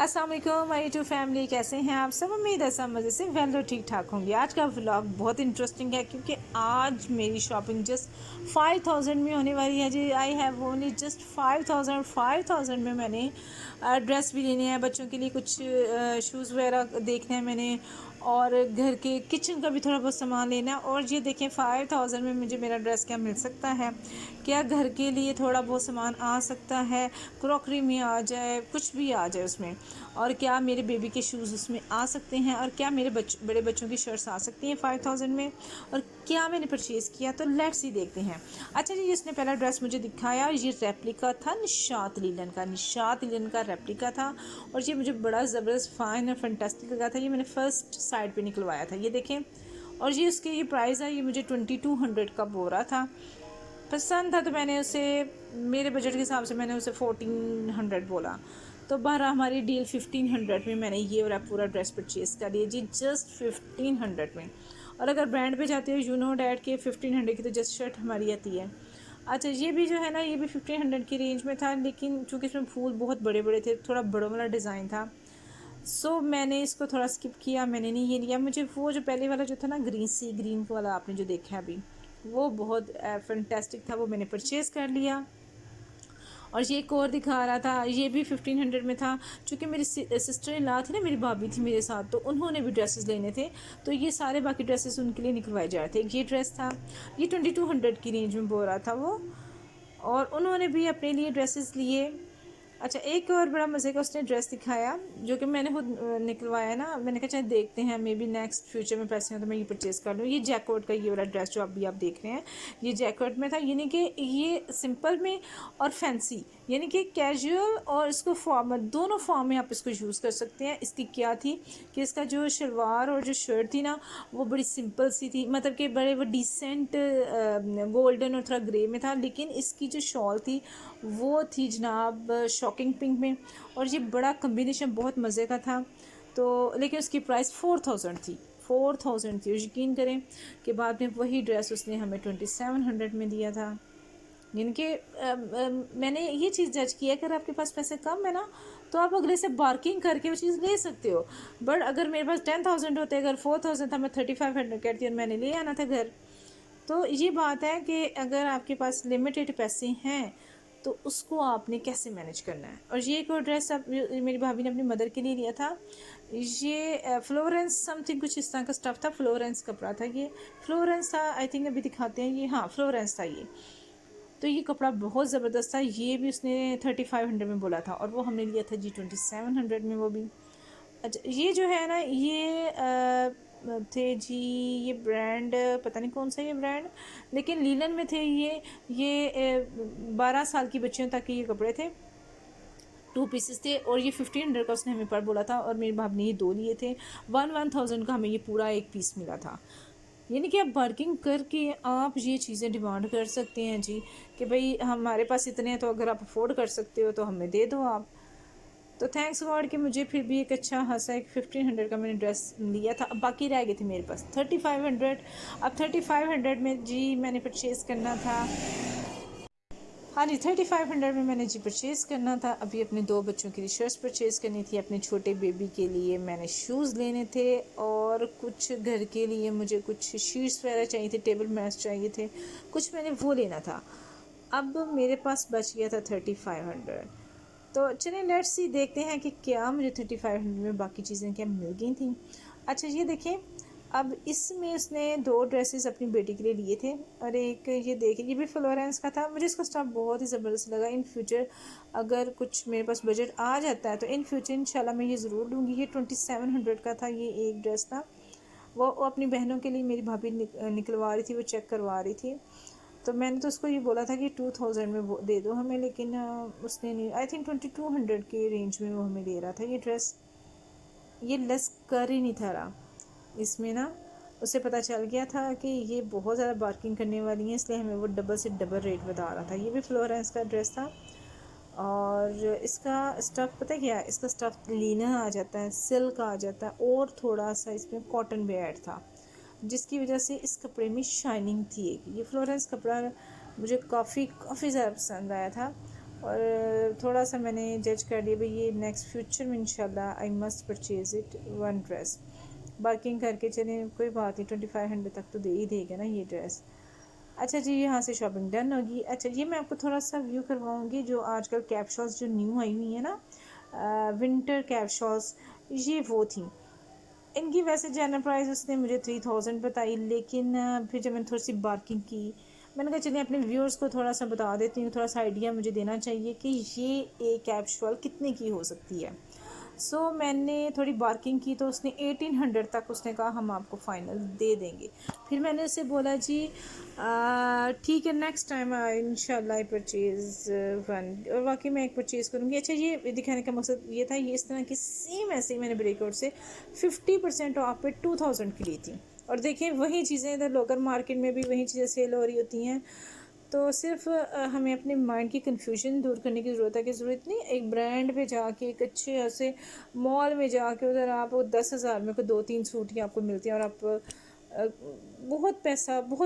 अस्सलाम वालेकुम my YouTube family, कैसे हैं आप सब। उम्मीद है सब मज़े से वेल और ठीक ठाक होंगे। आज का व्लॉग बहुत इंटरेस्टिंग है क्योंकि आज मेरी शॉपिंग जस्ट 5000 में होने वाली है जी। आई हैव ओनली जस्ट 5000 में मैंने ड्रेस भी लेने हैं बच्चों के लिए, कुछ शूज़ वगैरह देखने हैं मैंने, और घर के किचन का भी थोड़ा बहुत सामान लेना है। और ये देखें 5000 में मुझे मेरा ड्रेस क्या मिल सकता है, क्या घर के लिए थोड़ा बहुत सामान आ सकता है, क्रॉकरी में आ जाए, कुछ भी आ जाए उसमें, और क्या मेरे बेबी के शूज़ उसमें आ सकते हैं, और क्या मेरे बड़े बच्चों की शर्ट्स आ सकती हैं 5000 में, और क्या मैंने परचेज़ किया। तो लेट्स ही देखते हैं। अच्छा जी, इसने पहला ड्रेस मुझे दिखाया, ये रेप्लिका था निशात लिनन का रेप्लिका था, और ये मुझे बड़ा ज़बरदस्त फाइन और फंटास्टिक लगा था। ये मैंने फ़र्स्ट साइड पे निकलवाया था, ये देखें। और ये उसके ये प्राइस है, ये मुझे 2200 का बोरा था। पसंद था तो मैंने उसे, मेरे बजट के हिसाब से मैंने उसे 1400 बोला। तो बहर हमारी डील 1500 में मैंने ये वाला पूरा ड्रेस परचेज़ कर लिया जी, जस्ट 1500 में। और अगर ब्रांड पे जाते हो, यू नो डैट के 1500 की तो जस्ट शर्ट हमारी आती है। अच्छा, ये भी जो है ना, ये भी 1500 की रेंज में था, लेकिन चूँकि इसमें फूल बहुत बड़े बड़े थे, थोड़ा बड़ों वाला डिज़ाइन था, सो मैंने इसको थोड़ा स्किप किया, मैंने नहीं ये लिया। मुझे वो जो पहले वाला जो था ना, ग्रीन वाला आपने जो देखा है अभी, वो बहुत फैंटास्टिक था, वो मैंने परचेज़ कर लिया। और ये एक और दिखा रहा था, ये भी 1500 में था। चूँकि मेरी सिस्टर इन लॉ थी ना, मेरी भाभी थी मेरे साथ, तो उन्होंने भी ड्रेसेस लेने थे, तो ये सारे बाकी ड्रेसेस उनके लिए निकलवाए जा रहे थे। ये ड्रेस था, ये 2200 की रेंज में बोल रहा था वो, और उन्होंने भी अपने लिए ड्रेसेस लिए। अच्छा, एक और बड़ा मज़े का उसने ड्रेस दिखाया, जो कि मैंने खुद निकलवाया ना। मैंने कहा चलो देखते हैं, मे बी नेक्स्ट फ्यूचर में पैसे हो तो मैं ये परचेज़ कर लूँ। ये जैकॉट का ये वाला ड्रेस जो अभी आप देख रहे हैं, ये जैकॉट में था, यानी कि ये सिंपल में और फैंसी, यानी कि कैजुअल और इसको फॉर्मल, दोनों फॉर्म में आप इसको यूज़ कर सकते हैं। इसकी क्या थी कि इसका जो शलवार और जो शर्ट थी ना, वो बड़ी सिंपल सी थी, मतलब कि बड़े वो डिसेंट गोल्डन और थोड़ा ग्रे में था, लेकिन इसकी जो शॉल थी वो थी जनाब शॉकिंग पिंक में, और ये बड़ा कम्बिनेशन बहुत मज़े का था। तो लेकिन उसकी प्राइस 4000 थी, और यकीन करें कि बाद में वही ड्रेस उसने हमें 2700 में दिया था। यानी कि मैंने ये चीज़ जज किया, अगर आपके पास पैसे कम है ना, तो आप अगले से बार्किंग करके वो चीज़ ले सकते हो। बट अगर मेरे पास 10,000 होते, अगर 4000 था, मैं 3500 कहती और मैंने ले आना था घर। तो ये बात है कि अगर आपके पास लिमिटेड पैसे हैं तो उसको आपने कैसे मैनेज करना है। और ये एक और ड्रेस अब मेरी भाभी ने अपनी मदर के लिए लिया था, ये फ्लोरेंस समथिंग कुछ इस तरह का स्टफ़ था, फ्लोरेंस कपड़ा था, ये फ्लोरेंस था आई थिंक, अभी दिखाते हैं ये, हाँ फ्लोरेंस था ये। तो ये कपड़ा बहुत ज़बरदस्त था, ये भी उसने 3500 में बोला था, और वो हमने लिया था जी 2700 में वो भी। अच्छा, ये जो है ना, ये थे जी, ये ब्रांड पता नहीं कौन सा ये ब्रांड, लेकिन लीलन में थे ये 12 साल की बच्चियों तक के ये कपड़े थे, 2 पीसेस थे, और ये 1500 का उसने हमें पर बोला था, और मेरी भाभी ने ये 2 लिए थे। 1000 का हमें ये पूरा एक पीस मिला था। यानी कि आप बार्गिंग करके आप ये चीज़ें डिमांड कर सकते हैं जी, कि भाई हमारे पास इतने हैं, तो अगर आप अफोर्ड कर सकते हो तो हमें दे दो आप। तो थैंक्स गॉड कि मुझे फिर भी एक अच्छा खासा एक 1500 का मैंने ड्रेस लिया था। अब बाकी रह गए थे मेरे पास 3500। अब 3500 में जी मैंने परचेज़ करना था, हाँ जी 3500 में मैंने जी परचेज़ करना था। अभी अपने 2 बच्चों के लिए शर्ट्स परचेज़ करनी थी, अपने छोटे बेबी के लिए मैंने शूज़ लेने थे, और कुछ घर के लिए मुझे कुछ शीट्स वगैरह चाहिए थे, टेबल मैट्स चाहिए थे, कुछ मैंने वो लेना था। अब मेरे पास बच गया था 3500। तो चलिए लेट्स सी, देखते हैं कि क्या मुझे 3500 में बाकी चीज़ें क्या मिल गई थी। अच्छा, ये देखें, अब इसमें उसने 2 ड्रेसेस अपनी बेटी के लिए लिए थे, और एक ये देखिए, ये भी फ्लोरेंस का था। मुझे इसका स्टफ बहुत ही ज़बरदस्त लगा। इन फ्यूचर अगर कुछ मेरे पास बजट आ जाता है तो इन फ्यूचर इंशाल्लाह मैं ये ज़रूर लूँगी। ये 2700 का था, ये एक ड्रेस था। वो अपनी बहनों के लिए मेरी भाभी निकलवा रही थी, वो चेक करवा रही थी, तो मैंने तो उसको ये बोला था कि 2000 में वो दे दो हमें, लेकिन उसने नहीं, आई थिंक 2200 के रेंज में वो हमें दे रहा था ये ड्रेस। ये लेस कर ही नहीं था रहा इसमें ना, उसे पता चल गया था कि ये बहुत ज़्यादा बार्किंग करने वाली है, इसलिए हमें वो डबल से डबल रेट बता रहा था। ये भी फ्लोरेंस का ड्रेस था, और इसका स्टफ़ पता है क्या है, इसका स्टफ़ लीना आ जाता है, सिल्क आ जाता है, और थोड़ा सा इसमें कॉटन भी ऐड था, जिसकी वजह से इस कपड़े में शाइनिंग थी। एक ये फ्लोरेंस कपड़ा मुझे काफ़ी ज़्यादा पसंद आया था। और थोड़ा सा मैंने जज कर लिया भाई ये नेक्स्ट फ्यूचर में इंशाल्लाह I must purchase it one dress. Barking करके चलें, कोई बात नहीं, 2500 तक तो दे ही देगा ना ये ड्रेस। अच्छा जी, यहाँ से शॉपिंग डन होगी। अच्छा, ये मैं आपको थोड़ा सा व्यू करवाऊँगी जो आजकल कैप शॉल्स जो न्यू आई हुई है ना, विंटर कैप शॉल्स, ये वो थी। इनकी वैसे जनरल प्राइस उसने मुझे 3000 बताई, लेकिन फिर जब मैंने थोड़ी सी बार्किंग की, मैंने कहा चलिए अपने व्यूअर्स को थोड़ा सा बता देती हूँ, थोड़ा सा आइडिया मुझे देना चाहिए कि ये एक कैप शॉल कितने की हो सकती है। मैंने थोड़ी बार्किंग की तो उसने 1800 तक उसने कहा हम आपको फ़ाइनल दे देंगे। फिर मैंने उससे बोला जी ठीक है, नेक्स्ट टाइम इंशाल्लाह आई परचेज़ वन, और वाकई मैं एक परचेज़ करूँगी। अच्छा, ये दिखाने का मकसद ये था, ये इस तरह की सेम ऐसे ही मैंने ब्रेकआउट से 50% ऑफ पे 2000 की ली थी। और देखें वही चीज़ें इधर लोकल मार्केट में भी वही चीज़ें सेल हो रही होती हैं। तो सिर्फ हमें अपने माइंड की कन्फ्यूजन दूर करने की ज़रूरत है, कि ज़रूरत नहीं एक ब्रांड पे जाके एक अच्छे ऐसे मॉल में जाके उधर आप 10,000 में को 2-3 सूट ही आपको मिलती हैं, और आप बहुत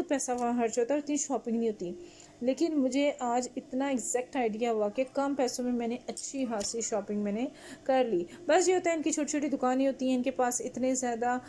पैसा वहाँ खर्च होता है और इतनी शॉपिंग नहीं होती। लेकिन मुझे आज इतना एग्जैक्ट आइडिया हुआ कि कम पैसों में मैंने अच्छी खासी शॉपिंग मैंने कर ली। बस ये होता है, इनकी छोटी छोटी दुकानें होती हैं, इनके पास इतने ज़्यादा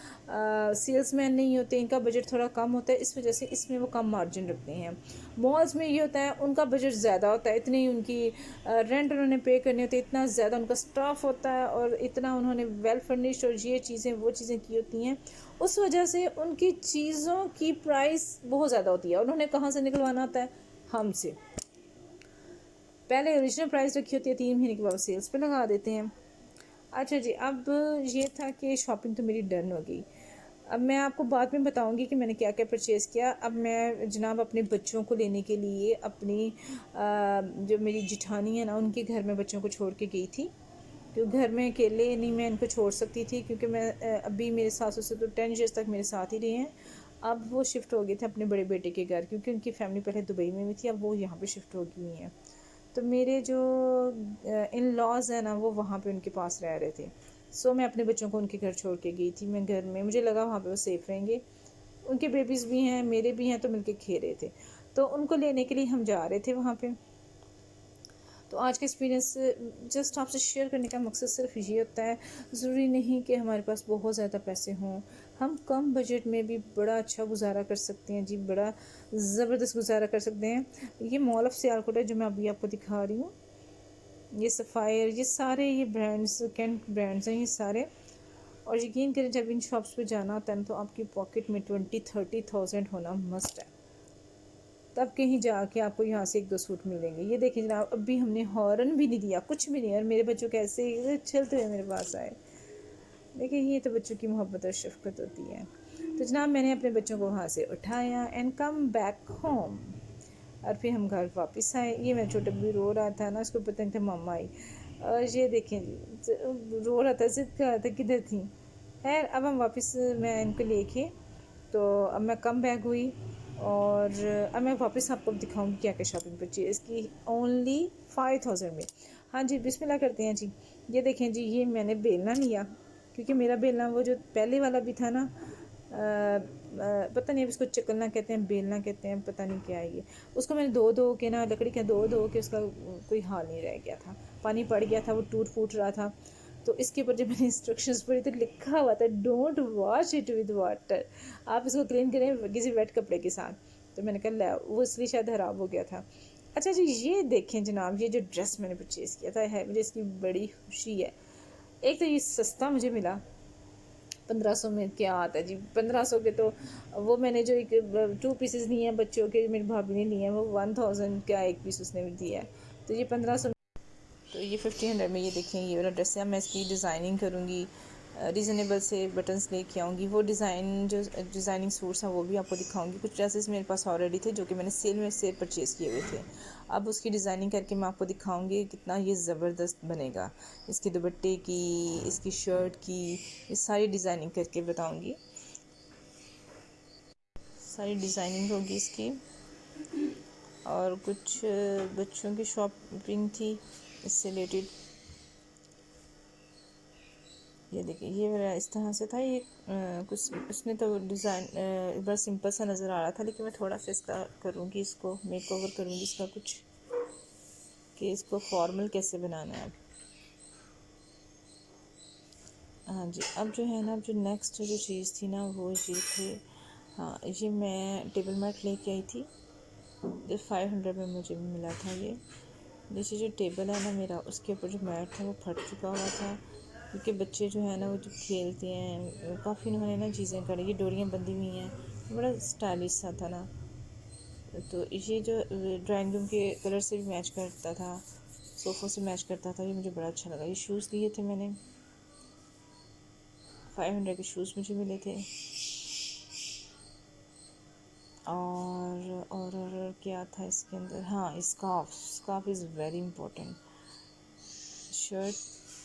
सेल्समैन नहीं होते, इनका बजट थोड़ा कम होता है, इस वजह से इसमें वो कम मार्जिन रखते हैं। मॉल्स में ये होता है उनका बजट ज़्यादा होता है, इतनी उनकी रेंट उन्होंने पे करनी होती है, इतना ज़्यादा उनका स्टाफ होता है, और इतना उन्होंने वेल फर्निश्ड और ये चीज़ें वो चीज़ें की होती हैं। उस वजह से उनकी चीज़ों की प्राइस बहुत ज़्यादा होती है। उन्होंने कहाँ से निकलवाना होता है? हमसे। पहले ओरिजिनल प्राइस रखी होती है, 3 महीने के बाद सेल्स पे लगा देते हैं। अच्छा जी, अब ये था कि शॉपिंग तो मेरी डन हो गई। अब मैं आपको बाद में बताऊंगी कि मैंने क्या क्या परचेज़ किया। अब मैं जनाब अपने बच्चों को लेने के लिए अपनी जो मेरी जिठानी है ना, उनके घर में बच्चों को छोड़ के गई थी, क्योंकि घर में अकेले नहीं मैं इनको छोड़ सकती थी, क्योंकि मैं अभी मेरे सासू से तो 10 ईयर्स तक मेरे साथ ही रहे हैं। अब वो शिफ्ट हो गए थे अपने बड़े बेटे के घर, क्योंकि उनकी फैमिली पहले दुबई में भी थी, अब वो यहाँ पे शिफ्ट हो गई हुई हैं। तो मेरे जो इन लॉज हैं ना, वो वहाँ पे उनके पास रह रहे थे। मैं अपने बच्चों को उनके घर छोड़ के गई थी। मैं घर में, मुझे लगा वहाँ पे वो सेफ़ रहेंगे, उनके बेबीज़ भी हैं मेरे भी हैं, तो मिलके खेल रहे थे। तो उनको लेने के लिए हम जा रहे थे वहाँ पे। तो आज का एक्सपीरियंस जस्ट आपसे शेयर करने का मकसद सिर्फ ये होता है, ज़रूरी नहीं कि हमारे पास बहुत ज़्यादा पैसे हों, हम कम बजट में भी बड़ा अच्छा गुजारा कर सकते हैं जी, बड़ा ज़बरदस्त गुजारा कर सकते हैं। ये मॉल ऑफ सियालकोट है जो मैं अभी आपको दिखा रही हूँ, ये सफ़ायर, ये सारे ये ब्रांड्स कैंट ब्रांड्स हैं ये सारे। और यकीन करें, जब इन शॉप्स पे जाना होता है ना, तो आपकी पॉकेट में 20-30,000 होना मस्ट है, तब कहीं जाके आपको यहाँ से 1-2 सूट मिलेंगे। ये देखिए जनाब, अभी हमने हॉर्न भी नहीं दिया, कुछ भी नहीं, और मेरे बच्चों कैसे चलते हुए मेरे पास आए। देखिए, ये तो बच्चों की मोहब्बत और शफकत होती है। तो जनाब, मैंने अपने बच्चों को वहाँ से उठाया एंड कम बैक होम, और फिर हम घर वापस आए। ये मेरा छोटा भी रो रहा था ना, उसको पता नहीं था मम्मा आई। और ये देखें जी, रो रहा था, जिद कर रहा था किधर थी। खैर, अब हम वापस, मैं इनको लेके, तो अब मैं कम बैग हुई, और अब मैं वापस आपको दिखाऊंगी क्या क्या शॉपिंग परचेज़ की, ओनली 5000 में। हाँ जी, बिस्मिल्लाह करते हैं जी। ये देखें जी, ये मैंने बेलना लिया, क्योंकि मेरा बेलना वो जो पहले वाला भी था ना, पता नहीं अब इसको चकलना कहते हैं, बेलना कहते हैं, पता नहीं क्या है ये। उसको मैंने धो के ना, लकड़ी का धो के उसका कोई हाल नहीं रह गया था, पानी पड़ गया था, वो टूट फूट रहा था। तो इसके ऊपर जब मैंने इंस्ट्रक्शंस पढ़ी तो लिखा हुआ था don't wash it with water, आप इसको क्लीन करें किसी वेट कपड़े के साथ। तो मैंने कहा वो इसलिए शायद ख़राब हो गया था। अच्छा जी, ये देखें जनाब, ये जो ड्रेस मैंने परचेज़ किया था है, मुझे इसकी बड़ी खुशी है। एक तो ये सस्ता मुझे मिला, 1500 में क्या आता है जी, 1500 के। तो वो मैंने जो एक 2 पीसेस लिए हैं बच्चों के, मेरी भाभी ने लिए हैं, वो 1000 का एक पीस उसने दिया है। तो ये 1500, तो ये 1500 में। ये देखें, ये वाला ड्रेस है, मैं इसकी डिज़ाइनिंग करूँगी, रीज़नेबल से बटन्स लेके आऊँगी, वो डिज़ाइन जो डिज़ाइनिंग सूट्स हैं वो भी आपको दिखाऊंगी। कुछ ड्रेसेस मेरे पास ऑलरेडी थे जो कि मैंने सेल में से परचेज़ किए हुए थे, अब उसकी डिज़ाइनिंग करके मैं आपको दिखाऊंगी कितना ये ज़बरदस्त बनेगा। इसके दुपट्टे की, इसकी शर्ट की, ये सारी डिज़ाइनिंग करके बताऊँगी, सारी डिज़ाइनिंग होगी इसकी। और कुछ बच्चों की शॉपिंग थी इससे रिलेटेड। ये देखिए, ये मेरा इस तरह से था। ये कुछ उसने तो डिज़ाइन बड़ा सिंपल सा नज़र आ रहा था, लेकिन मैं थोड़ा सा इसका करूँगी, इसको मेक ओवर करूँगी इसका कुछ, कि इसको फॉर्मल कैसे बनाना है। हाँ जी, अब जो है ना, अब जो नेक्स्ट जो चीज़ थी ना वो ये थे, हाँ ये मैं टेबल मैट लेके आई थी, जो 500 में मुझे मिला था। ये जैसे जो टेबल है ना मेरा, उसके ऊपर जो मैट था वो फट चुका हुआ था, क्योंकि बच्चे जो है ना वो जब खेलते हैं काफ़ी उन्होंने ना चीज़ें करी, ये डोरियाँ बंधी हुई हैं, बड़ा स्टाइलिश सा था ना। तो ये जो ड्राइंग रूम के कलर से भी मैच करता था, सोफ़ों से मैच करता था, ये मुझे बड़ा अच्छा लगा। ये शूज़ लिए थे मैंने, 500 के शूज़ मुझे मिले थे। और क्या था इसके अंदर, हाँ स्कार्फ इज़ वेरी इम्पोर्टेंट।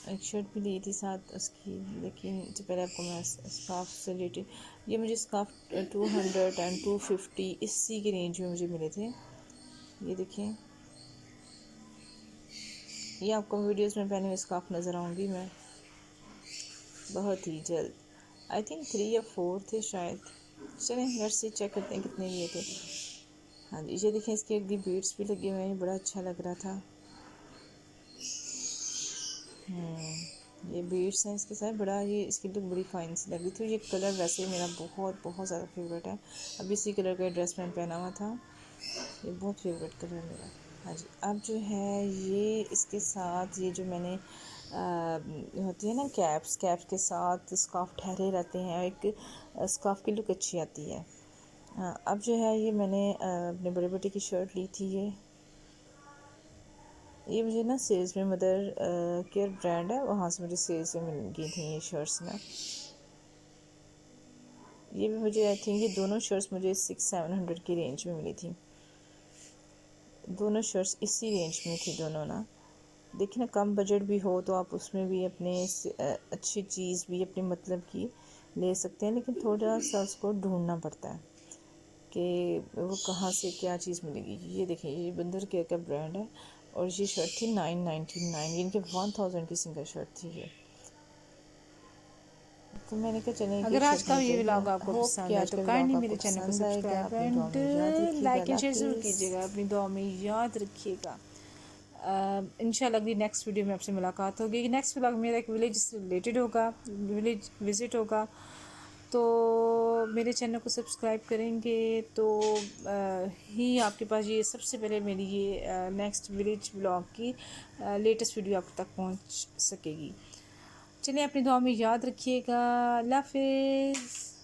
एक शर्ट भी ली थी साथ उसकी, लेकिन तो पहले आपको मैं स्कार्फ से रिलेटेड, ये मुझे स्कार्फ 200 एंड 250 इसी के रेंज में मुझे मिले थे। ये देखिए, ये आपको वीडियोस में पहने हुए स्कार्फ नज़र आऊँगी मैं बहुत ही जल्द। आई थिंक 3 या 4 थे शायद। चलें लेट्स सी, चेक करते हैं कितने लिए थे। हाँ जी, ये देखें, इसके एक दी बीड्स भी लगे हुए हैं, बड़ा अच्छा लग रहा था। ये बीड्स हैं इसके साथ, बड़ा ये इसकी लुक बड़ी फाइन सी लग रही थी। ये कलर वैसे मेरा बहुत बहुत ज़्यादा फेवरेट है, अभी इसी कलर का ड्रेस मैंने पहना हुआ था, ये बहुत फेवरेट कलर है मेरा। हाँ जी, अब जो है ये इसके साथ ये जो मैंने होती है ना कैप्स के साथ स्कार्फ ठहरे रहते हैं, एक स्कार्फ की लुक अच्छी आती है। हाँ, अब जो है ये मैंने अपने बड़े बेटे की शर्ट ली थी। ये मुझे ना सेल्स में मदर केयर ब्रांड है, वहाँ से मुझे सेल्स में मिल गई थी ये शर्ट्स ना। ये भी मुझे आई थिंक ये दोनों शर्ट्स मुझे 600-700 की रेंज में मिली थी। दोनों शर्ट्स इसी रेंज में थी दोनों ना। देखिए ना, कम बजट भी हो तो आप उसमें भी अपने अच्छी चीज़ भी अपने मतलब की ले सकते हैं, लेकिन थोड़ा सा उसको ढूंढना पड़ता है कि वो कहाँ से क्या चीज़ मिलेगी। ये देखिए, ये बंदर केयर का ब्रांड है और ये शर्ट थी 999, इनके 1000 की सिंगल शर्ट थी ये। तो मैंने कहा चलें अगर एक आज शर्ट का मिल ये जाएगी। व्लॉग आपको होप कि पसंद आए आज तो का व्लॉग काइंडली आपको मेरे चैनल को पसंद आएगा। सब्सक्राइब अपनी दुआ एंड में याद रखिएगा। लाइक एंड अल्लाह शेयर ज़रूर हाफिज़। कीजिएगा, अपनी दुआ में याद रखिएगा। इंशाल्लाह अगली नेक्स्ट वीडियो में आपसे मुलाकात होगी। नेक्स्ट व्लॉग मेरा एक विलेज से रिलेटेड होगा, विलेज विज़िट होगा, तो मेरे चैनल को सब्सक्राइब करेंगे तो ही आपके पास ये सबसे पहले मेरी ये नेक्स्ट विलेज व्लॉग की लेटेस्ट वीडियो आप तक पहुंच सकेगी। चलिए, अपनी दुआ में याद रखिएगा। अल्लाह हाफिज़।